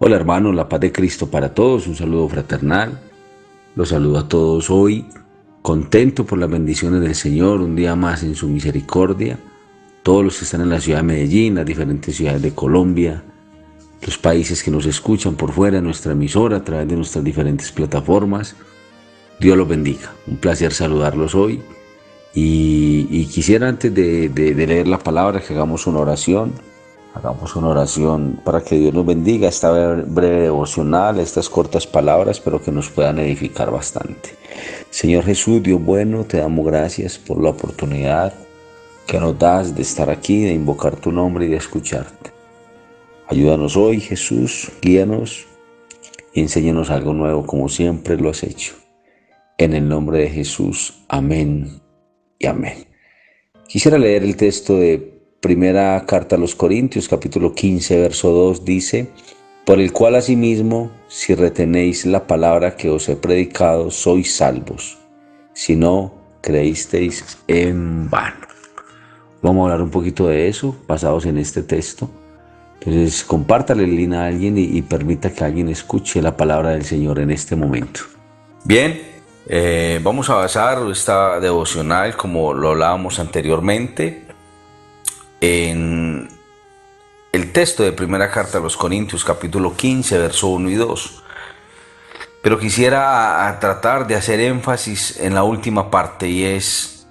Hola hermanos, la paz de Cristo para todos, un saludo fraternal. Los saludo a todos hoy, contento por las bendiciones del Señor, un día más en su misericordia. Todos los que están en la ciudad de Medellín, las diferentes ciudades de Colombia, los países que nos escuchan por fuera de nuestra emisora a través de nuestras diferentes plataformas. Dios los bendiga, un placer saludarlos hoy. Y quisiera antes de leer la palabra que hagamos una oración. Hagamos una oración para que Dios nos bendiga esta breve devocional, estas cortas palabras, pero que nos puedan edificar bastante. Señor Jesús, Dios bueno, te damos gracias por la oportunidad que nos das de estar aquí, de invocar tu nombre y de escucharte. Ayúdanos hoy, Jesús, guíanos y enséñanos algo nuevo como siempre lo has hecho. En el nombre de Jesús, amén y amén. Quisiera leer el texto de Primera carta a los Corintios, capítulo 15, verso 2, dice: por el cual asimismo, si retenéis la palabra que os he predicado, sois salvos, si no creísteis en vano. Vamos a hablar un poquito de eso, basados en este texto. Entonces, compártale el link a alguien y permita que alguien escuche la palabra del Señor en este momento. Bien, vamos a basar esta devocional, como lo hablábamos anteriormente, en el texto de Primera carta a los Corintios, capítulo 15, verso 1 y 2. Pero quisiera tratar de hacer énfasis en la última parte, y es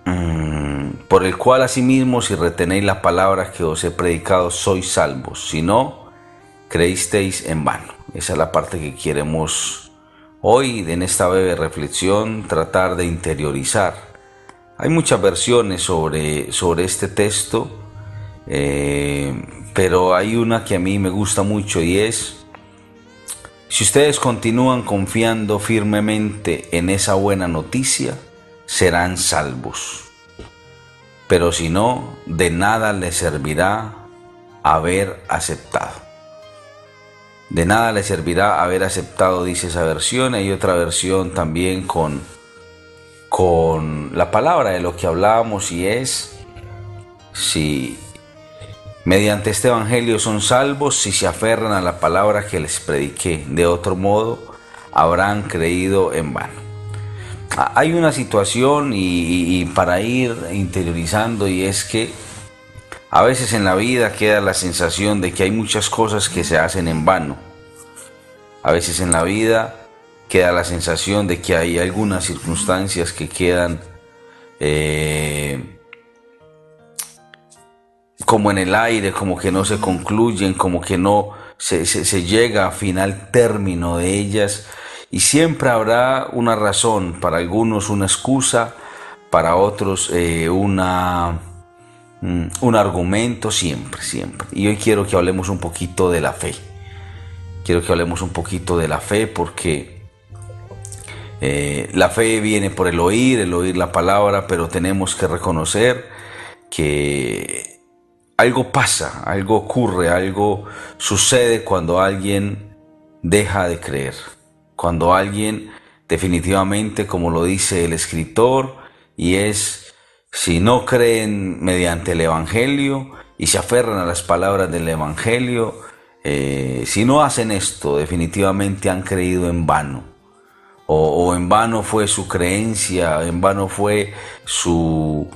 por el cual asimismo, si retenéis la palabra que os he predicado, sois salvos, si no creísteis en vano. Esa es la parte que queremos hoy, en esta breve reflexión, tratar de interiorizar. Hay muchas versiones sobre este texto, pero hay una que a mí me gusta mucho, y es: si ustedes continúan confiando firmemente en esa buena noticia, serán salvos. Pero si no, de nada les servirá haber aceptado. De nada les servirá haber aceptado, dice esa versión. Hay otra versión también con la palabra de lo que hablábamos, y es: si mediante este evangelio son salvos, si se aferran a la palabra que les prediqué, de otro modo habrán creído en vano. Hay una situación y para ir interiorizando, y es que a veces en la vida queda la sensación de que hay muchas cosas que se hacen en vano. A veces en la vida queda la sensación de que hay algunas circunstancias que quedan como en el aire, como que no se concluyen, como que no se llega a final término de ellas, y siempre habrá una razón, para algunos una excusa, para otros un argumento, siempre. Y hoy quiero que hablemos un poquito de la fe. Quiero que hablemos un poquito de la fe, porque la fe viene por el oír la palabra, pero tenemos que reconocer que algo pasa, algo ocurre, algo sucede cuando alguien deja de creer. Cuando alguien definitivamente, como lo dice el escritor, y es: si no creen mediante el evangelio y se aferran a las palabras del evangelio, si no hacen esto, definitivamente han creído en vano. O en vano fue su creencia, en vano fue su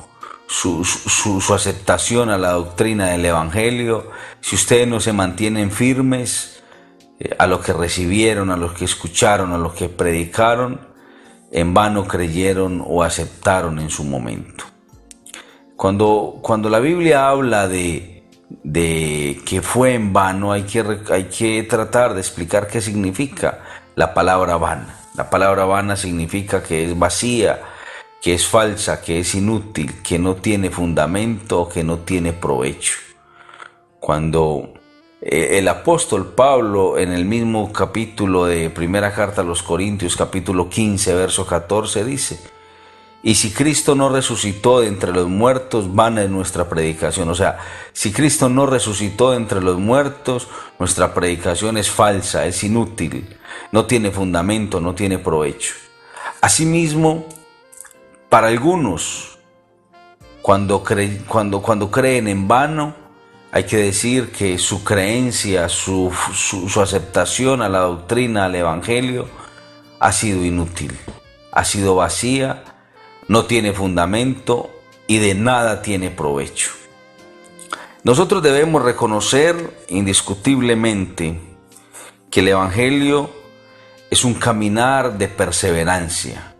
aceptación a la doctrina del evangelio. Si ustedes no se mantienen firmes a lo que recibieron, a lo que escucharon, a lo que predicaron, en vano creyeron o aceptaron en su momento. Cuando la Biblia habla de que fue en vano, hay que tratar de explicar qué significa la palabra vana. La palabra vana significa que es vacía, que es falsa, que es inútil, que no tiene fundamento, que no tiene provecho. Cuando el apóstol Pablo, en el mismo capítulo de Primera carta a los Corintios, capítulo 15, verso 14, dice: y si Cristo no resucitó de entre los muertos, vana es nuestra predicación. O sea, si Cristo no resucitó de entre los muertos, nuestra predicación es falsa, es inútil, no tiene fundamento, no tiene provecho. Asimismo, para algunos, cuando creen en vano, Hay que decir que su creencia, su aceptación a la doctrina, al Evangelio, ha sido inútil, ha sido vacía, no tiene fundamento y de nada tiene provecho. Nosotros debemos reconocer indiscutiblemente que el Evangelio es un caminar de perseverancia,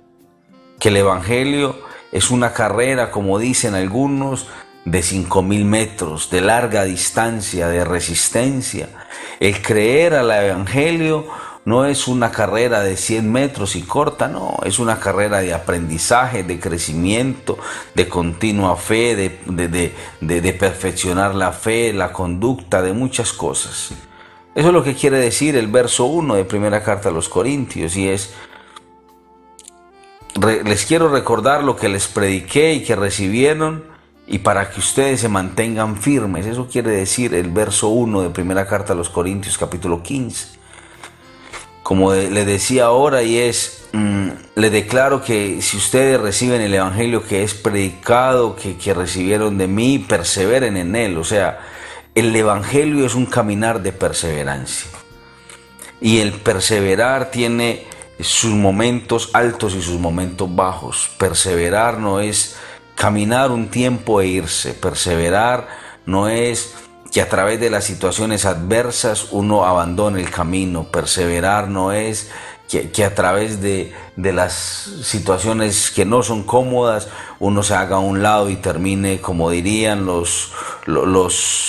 que el Evangelio es una carrera, como dicen algunos, de 5.000 metros, de larga distancia, de resistencia. El creer al Evangelio no es una carrera de 100 metros y corta, no, es una carrera de aprendizaje, de crecimiento, de continua fe, de perfeccionar la fe, la conducta, de muchas cosas. Eso es lo que quiere decir el verso 1 de primera carta a los Corintios, y es: les quiero recordar lo que les prediqué y que recibieron, y para que ustedes se mantengan firmes. Eso quiere decir el verso 1 de primera carta a los Corintios, capítulo 15. Como le decía ahora, y es, le declaro que si ustedes reciben el Evangelio que es predicado, que recibieron de mí, perseveren en él. O sea, el Evangelio es un caminar de perseverancia. Y el perseverar tiene sus momentos altos y sus momentos bajos. Perseverar no es caminar un tiempo e irse. Perseverar no es que a través de las situaciones adversas uno abandone el camino. Perseverar no es que a través de las situaciones que no son cómodas uno se haga a un lado y termine, como dirían los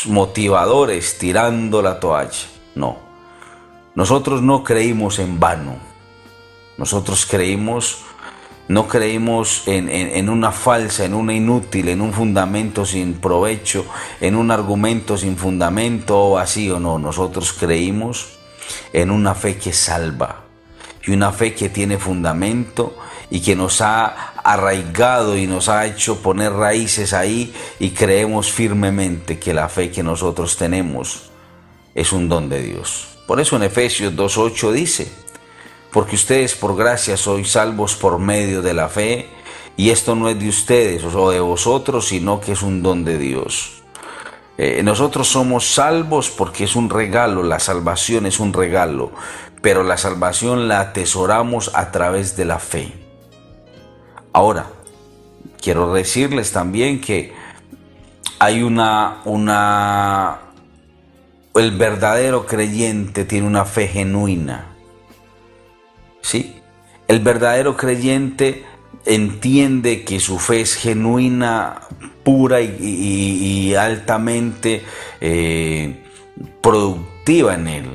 motivadores, tirando la toalla. No, nosotros no creímos en vano. Nosotros no creímos en una falsa, en una inútil, en un fundamento sin provecho, en un argumento sin fundamento o vacío. No, nosotros creímos en una fe que salva y una fe que tiene fundamento y que nos ha arraigado y nos ha hecho poner raíces ahí, y creemos firmemente que la fe que nosotros tenemos es un don de Dios. Por eso en Efesios 2:8 dice: porque ustedes por gracia sois salvos por medio de la fe, y esto no es de ustedes o de vosotros, sino que es un don de Dios. Nosotros somos salvos porque es un regalo, la salvación es un regalo, pero la salvación la atesoramos a través de la fe. Ahora, quiero decirles también que hay el verdadero creyente tiene una fe genuina. ¿Sí? El verdadero creyente entiende que su fe es genuina, pura y altamente productiva en él.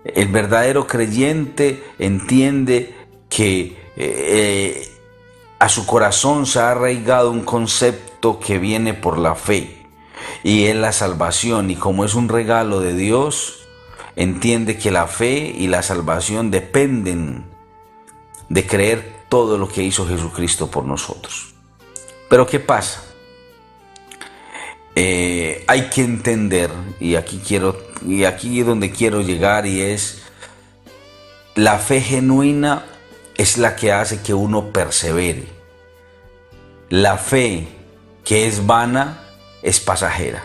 El verdadero creyente entiende que a su corazón se ha arraigado un concepto que viene por la fe, y es la salvación, y como es un regalo de Dios, entiende que la fe y la salvación dependen de creer todo lo que hizo Jesucristo por nosotros. Pero ¿qué pasa? Hay que entender, y aquí es donde quiero llegar, y es: la fe genuina es la que hace que uno persevere. La fe que es vana es pasajera.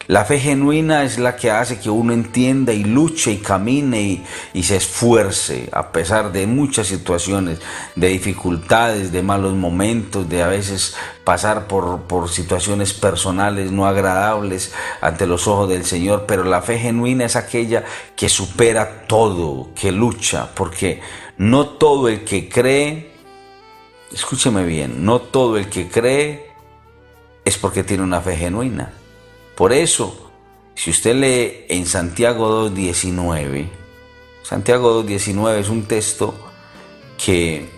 La fe genuina es la que hace que uno entienda y luche y camine y se esfuerce a pesar de muchas situaciones, de dificultades, de malos momentos, de a veces pasar por situaciones personales no agradables ante los ojos del Señor. Pero la fe genuina es aquella que supera todo, que lucha, porque no todo el que cree, escúcheme bien, no todo el que cree es porque tiene una fe genuina. Por eso, si usted lee en Santiago 2:19, Santiago 2:19 es un texto que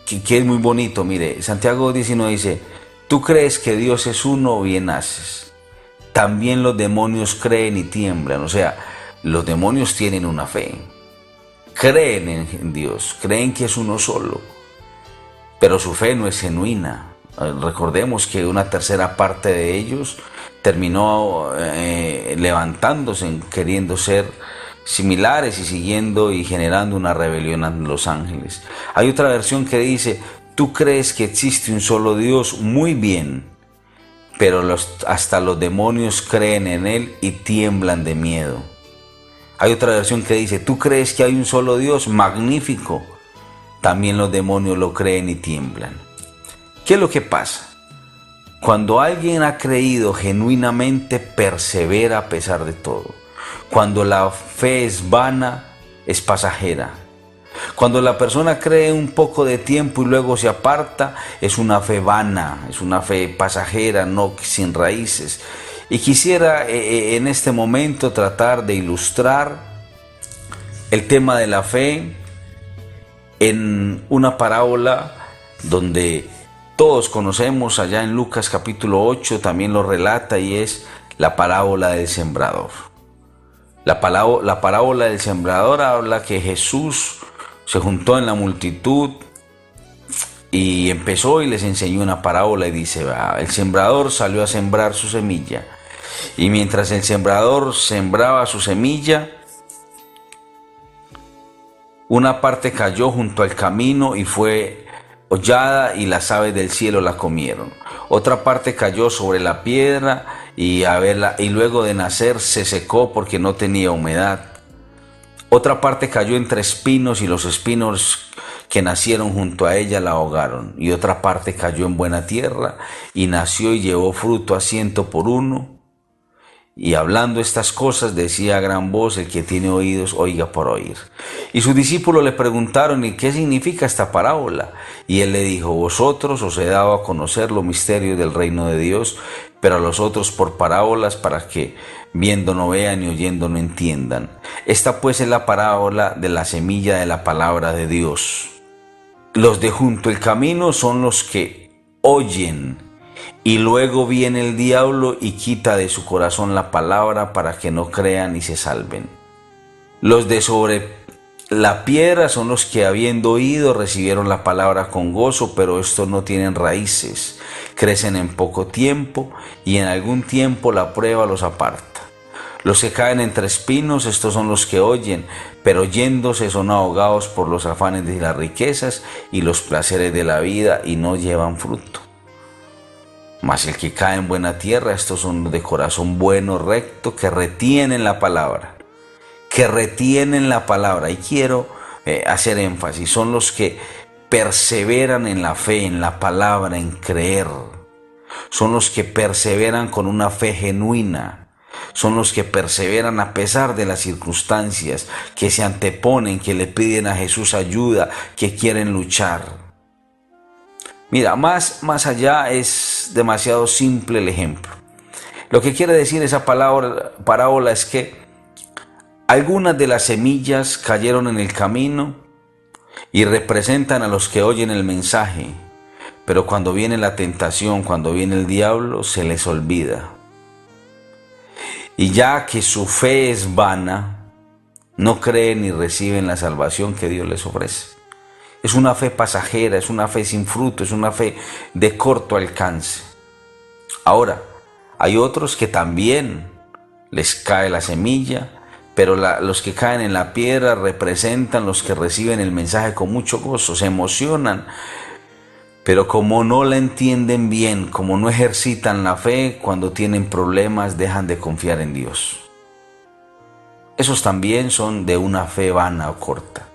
es muy bonito. Mire, Santiago 2:19 dice: tú crees que Dios es uno, bien haces. También los demonios creen y tiemblan. O sea, los demonios tienen una fe, creen en Dios, creen que es uno solo, pero su fe no es genuina. Recordemos que una tercera parte de ellos terminó levantándose, queriendo ser similares y siguiendo y generando una rebelión ante los ángeles. Hay otra versión que dice: tú crees que existe un solo Dios, muy bien, pero hasta los demonios creen en Él y tiemblan de miedo. Hay otra versión que dice, ¿tú crees que hay un solo Dios? Magnífico. También los demonios lo creen y tiemblan. ¿Qué es lo que pasa? Cuando alguien ha creído genuinamente, persevera a pesar de todo. Cuando la fe es vana, es pasajera. Cuando la persona cree un poco de tiempo y luego se aparta, es una fe vana, es una fe pasajera, no sin raíces. Y quisiera en este momento tratar de ilustrar el tema de la fe en una parábola donde todos conocemos, allá en Lucas capítulo 8 también lo relata, y es la parábola del sembrador. La parábola del sembrador habla que Jesús se juntó en la multitud y empezó y les enseñó una parábola y dice, el sembrador salió a sembrar su semilla, y mientras el sembrador sembraba su semilla, una parte cayó junto al camino y fue hollada y las aves del cielo la comieron. Otra parte cayó sobre la piedra y luego de nacer se secó porque no tenía humedad. Otra parte cayó entre espinos y los espinos que nacieron junto a ella la ahogaron. Y otra parte cayó en buena tierra y nació y llevó fruto a 100 por 1. Y hablando estas cosas decía a gran voz, el que tiene oídos oiga por oír. Y sus discípulos le preguntaron, ¿y qué significa esta parábola? Y él le dijo, vosotros os he dado a conocer los misterios del reino de Dios, pero a los otros por parábolas, para que viendo no vean y oyendo no entiendan. Esta pues es la parábola de la semilla de la palabra de Dios. Los de junto al camino son los que oyen, y luego viene el diablo y quita de su corazón la palabra para que no crean y se salven. Los de sobre la piedra son los que, habiendo oído, recibieron la palabra con gozo, pero estos no tienen raíces, crecen en poco tiempo y en algún tiempo la prueba los aparta. Los que caen entre espinos, estos son los que oyen, pero yéndose son ahogados por los afanes de las riquezas y los placeres de la vida y no llevan fruto. Mas el que cae en buena tierra, estos son de corazón bueno, recto, que retienen la palabra. Y quiero hacer énfasis, son los que perseveran en la fe, en la palabra, en creer. Son los que perseveran con una fe genuina. Son los que perseveran a pesar de las circunstancias, que se anteponen, que le piden a Jesús ayuda, que quieren luchar. Mira, más allá es demasiado simple el ejemplo. Lo que quiere decir esa parábola es que algunas de las semillas cayeron en el camino y representan a los que oyen el mensaje, pero cuando viene la tentación, cuando viene el diablo, se les olvida. Y ya que su fe es vana, no creen ni reciben la salvación que Dios les ofrece. Es una fe pasajera, es una fe sin fruto, es una fe de corto alcance. Ahora, hay otros que también les cae la semilla, pero los que caen en la piedra representan los que reciben el mensaje con mucho gozo, se emocionan, pero como no la entienden bien, como no ejercitan la fe, cuando tienen problemas dejan de confiar en Dios. Esos también son de una fe vana o corta.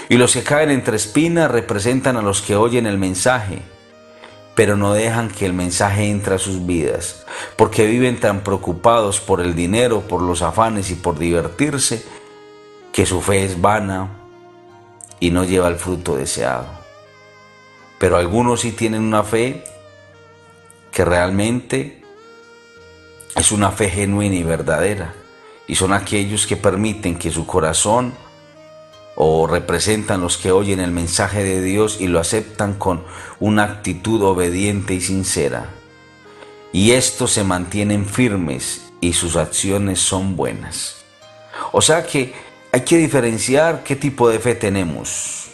Y los que caen entre espinas representan a los que oyen el mensaje, pero no dejan que el mensaje entre a sus vidas, porque viven tan preocupados por el dinero, por los afanes y por divertirse, que su fe es vana y no lleva el fruto deseado. Pero algunos sí tienen una fe que realmente es una fe genuina y verdadera, y son aquellos que permiten que su corazón, o representan los que oyen el mensaje de Dios y lo aceptan con una actitud obediente y sincera. Y estos se mantienen firmes y sus acciones son buenas. O sea que hay que diferenciar qué tipo de fe tenemos.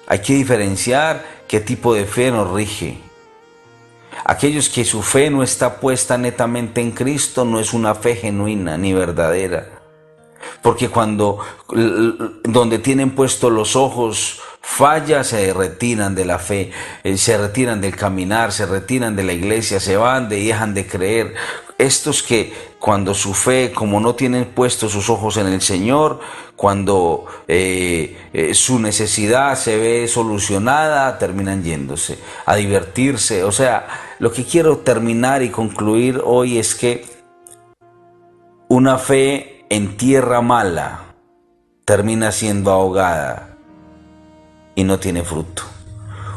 Hay que diferenciar qué tipo de fe nos rige. Aquellos que su fe no está puesta netamente en Cristo no es una fe genuina ni verdadera. Porque donde tienen puestos los ojos falla, se retiran de la fe, se retiran del caminar, se retiran de la iglesia, se van, dejan de creer. Estos que cuando su fe, como no tienen puestos sus ojos en el Señor, cuando su necesidad se ve solucionada, terminan yéndose a divertirse. O sea, lo que quiero terminar y concluir hoy es que una fe en tierra mala termina siendo ahogada y no tiene fruto.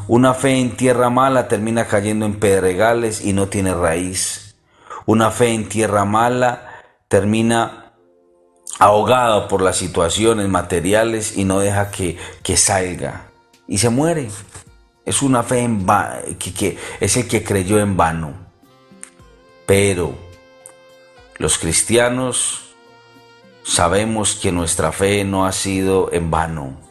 Una fe en tierra mala termina cayendo en pedregales y no tiene raíz. Una fe en tierra mala termina ahogada por las situaciones materiales y no deja que salga y se muere. Es una fe que es el que creyó en vano. Pero los cristianos sabemos que nuestra fe no ha sido en vano.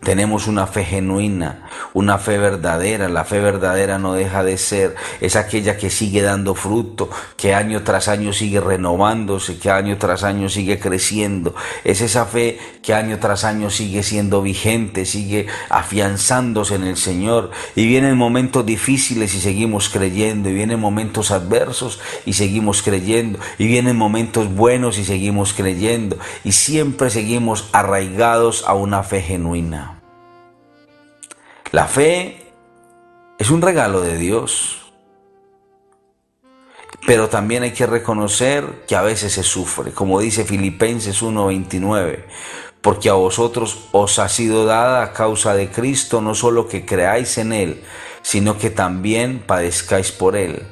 Tenemos una fe genuina, una fe verdadera. La fe verdadera no deja de ser, es aquella que sigue dando fruto, que año tras año sigue renovándose, que año tras año sigue creciendo. Es esa fe que año tras año sigue siendo vigente, sigue afianzándose en el Señor. Y vienen momentos difíciles y seguimos creyendo, y vienen momentos adversos y seguimos creyendo, y vienen momentos buenos y seguimos creyendo, y siempre seguimos arraigados a una fe genuina. La fe es un regalo de Dios, pero también hay que reconocer que a veces se sufre, como dice Filipenses 1:29, porque a vosotros os ha sido dada a causa de Cristo no solo que creáis en Él, sino que también padezcáis por Él.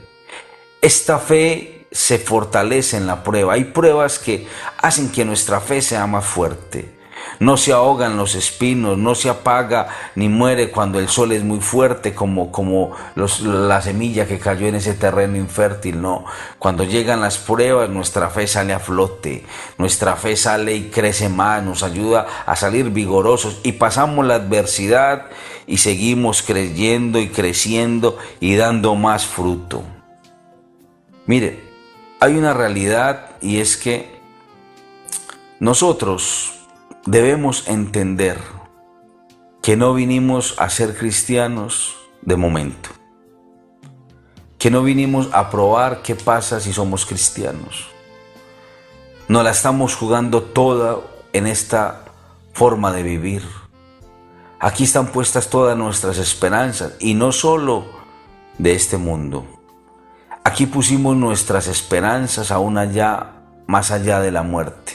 Esta fe se fortalece en la prueba. Hay pruebas que hacen que nuestra fe sea más fuerte. No se ahogan los espinos, no se apaga ni muere cuando el sol es muy fuerte como la semilla que cayó en ese terreno infértil, no. Cuando llegan las pruebas, nuestra fe sale a flote, nuestra fe sale y crece más, nos ayuda a salir vigorosos y pasamos la adversidad y seguimos creyendo y creciendo y dando más fruto. Mire, hay una realidad y es que nosotros debemos entender que no vinimos a ser cristianos de momento, que no vinimos a probar qué pasa si somos cristianos. Nos la estamos jugando toda en esta forma de vivir. Aquí están puestas todas nuestras esperanzas y no solo de este mundo. Aquí pusimos nuestras esperanzas aún allá, más allá de la muerte.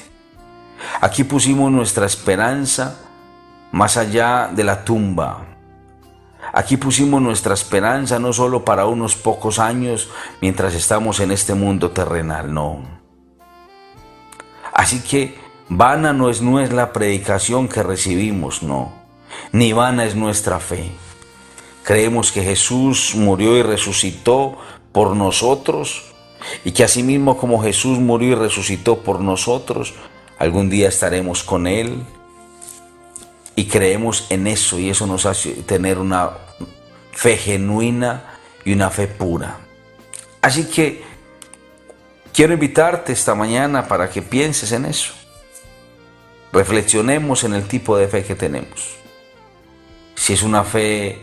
Aquí pusimos nuestra esperanza más allá de la tumba. Aquí pusimos nuestra esperanza no solo para unos pocos años mientras estamos en este mundo terrenal, no. Así que vana no es la predicación que recibimos, no. Ni vana es nuestra fe. Creemos que Jesús murió y resucitó por nosotros y que asimismo como Jesús murió y resucitó por nosotros, algún día estaremos con Él y creemos en eso y eso nos hace tener una fe genuina y una fe pura. Así que quiero invitarte esta mañana para que pienses en eso. Reflexionemos en el tipo de fe que tenemos. Si es una fe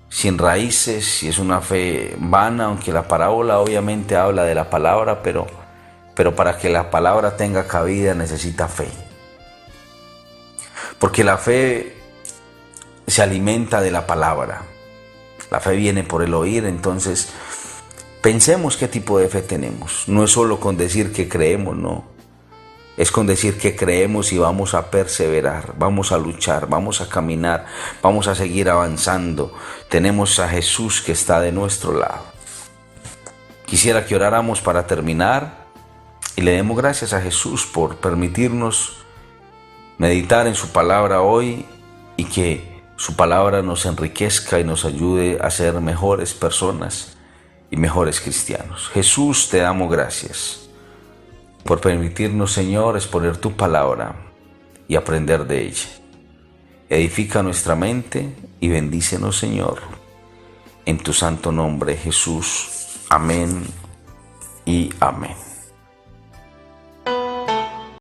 sin raíces, si es una fe vana, aunque la parábola obviamente habla de la palabra, pero para que la palabra tenga cabida necesita fe. Porque la fe se alimenta de la palabra. La fe viene por el oír, entonces pensemos qué tipo de fe tenemos. No es solo con decir que creemos, no. Es con decir que creemos y vamos a perseverar, vamos a luchar, vamos a caminar, vamos a seguir avanzando. Tenemos a Jesús que está de nuestro lado. Quisiera que oráramos para terminar y le demos gracias a Jesús por permitirnos meditar en su palabra hoy y que su palabra nos enriquezca y nos ayude a ser mejores personas y mejores cristianos. Jesús, te damos gracias por permitirnos, Señor, exponer tu palabra y aprender de ella. Edifica nuestra mente y bendícenos, Señor, en tu santo nombre, Jesús. Amén y amén.